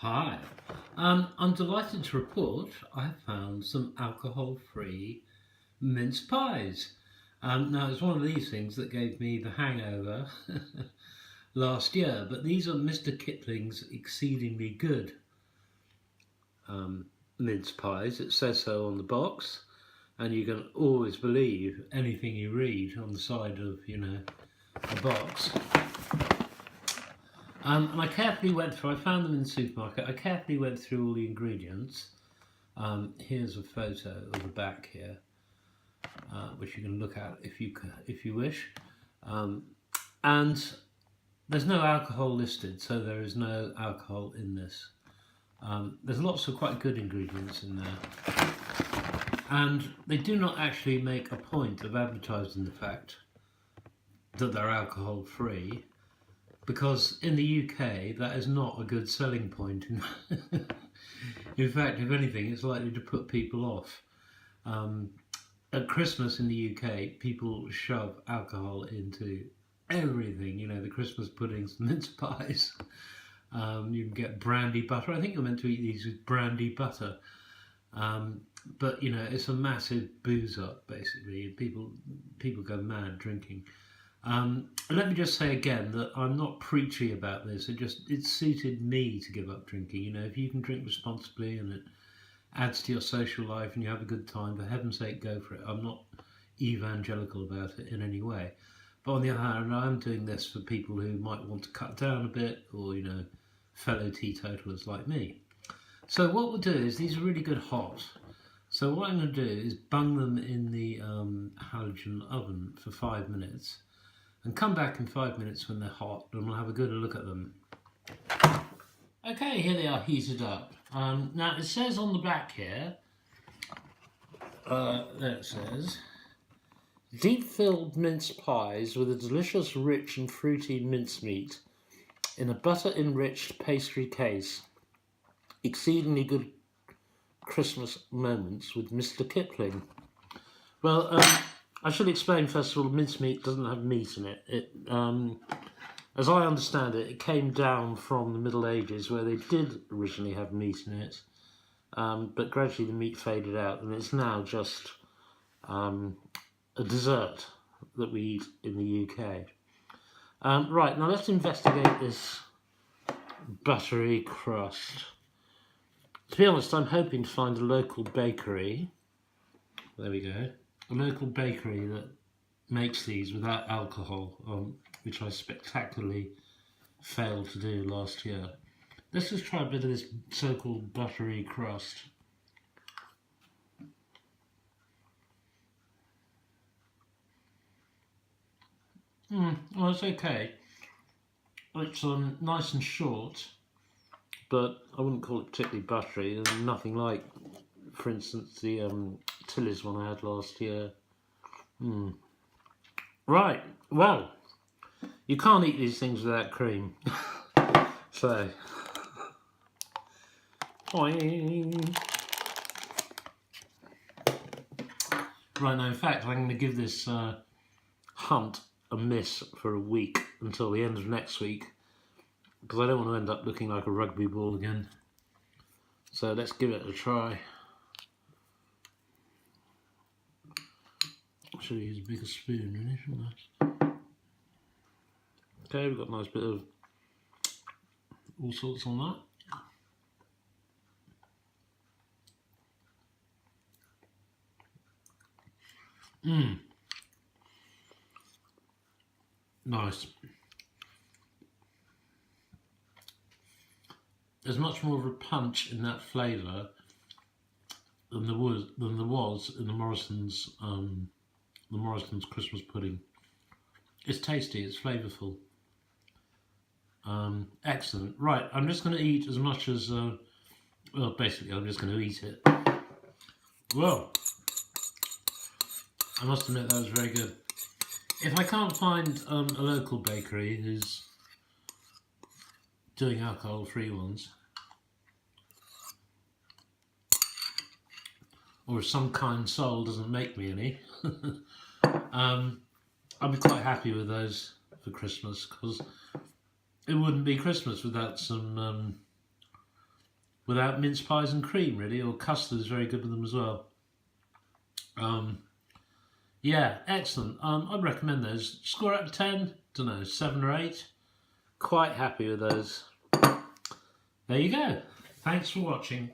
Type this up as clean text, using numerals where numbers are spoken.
Hi, I'm delighted to report I found some alcohol-free mince pies. Now, it's one of these things that gave me the hangover last year, but these are Mr. Kipling's exceedingly good um, mince pies. It says so on the box, and you can always believe anything you read on the side of, a box. And I carefully went through, I found them in the supermarket, I carefully went through all the ingredients. Here's a photo of the back here, which you can look at if you wish. And there's no alcohol listed, so there is no alcohol in this. There's lots of quite good ingredients in there. And they do not actually make a point of advertising the fact that they're alcohol free, because in the UK that is not a good selling point. In fact, if anything, it's likely to put people off. At Christmas in the UK, people shove alcohol into everything, the Christmas puddings, mince pies. You can get brandy butter. I think you're meant to eat these with brandy butter. But it's a massive booze up basically. People go mad drinking. Let me just say again that I'm not preachy about this. It suited me to give up drinking. If you can drink responsibly and it adds to your social life and you have a good time, for heaven's sake, go for it. I'm not evangelical about it in any way. But on the other hand, I'm doing this for people who might want to cut down a bit, or fellow teetotalers like me. So what we'll do is, these are really good hot. So what I'm going to do is bung them in the halogen oven for 5 minutes. And come back in 5 minutes when they're hot, and we'll have a good look at them. Okay, here they are heated up. Now it says on the back here, there it says, deep-filled mince pies with a delicious, rich and fruity mincemeat in a butter-enriched pastry case. Exceedingly good Christmas moments with Mr. Kipling. Well, I should explain first of all, mincemeat doesn't have meat in it. As I understand it, it came down from the Middle Ages where they did originally have meat in it, but gradually the meat faded out, and it's now just a dessert that we eat in the UK. Right, now let's investigate this buttery crust. To be honest, I'm hoping to find a local bakery. There we go. A local bakery that makes these without alcohol, which I spectacularly failed to do last year. Let's just try a bit of this so-called buttery crust. Well, it's okay. It's nice and short, but I wouldn't call it particularly buttery. There's nothing like, for instance, the Tilly's one I had last year. Right, well, you can't eat these things without cream. So, boing. Right, now in fact I'm going to give this hunt a miss for a week until the end of next week, because I don't want to end up looking like a rugby ball again. So let's give it a try. I should use a bigger spoon, really, shouldn't I? Okay, we've got a nice bit of all sorts on that. Nice. There's much more of a punch in that flavour than there was in the Morrison's Christmas pudding. It's tasty. It's flavourful. Excellent. Right, I'm just going to eat as much as. Well, basically, I'm just going to eat it. Well, I must admit that was very good. If I can't find a local bakery who's doing alcohol-free ones, or if some kind soul doesn't make me any, I'd be quite happy with those for Christmas, because it wouldn't be Christmas without some without mince pies and cream, really, or custard is very good with them as well. Yeah, excellent. I'd recommend those. Score out of 10, don't know, 7 or 8. Quite happy with those. There you go. Thanks for watching.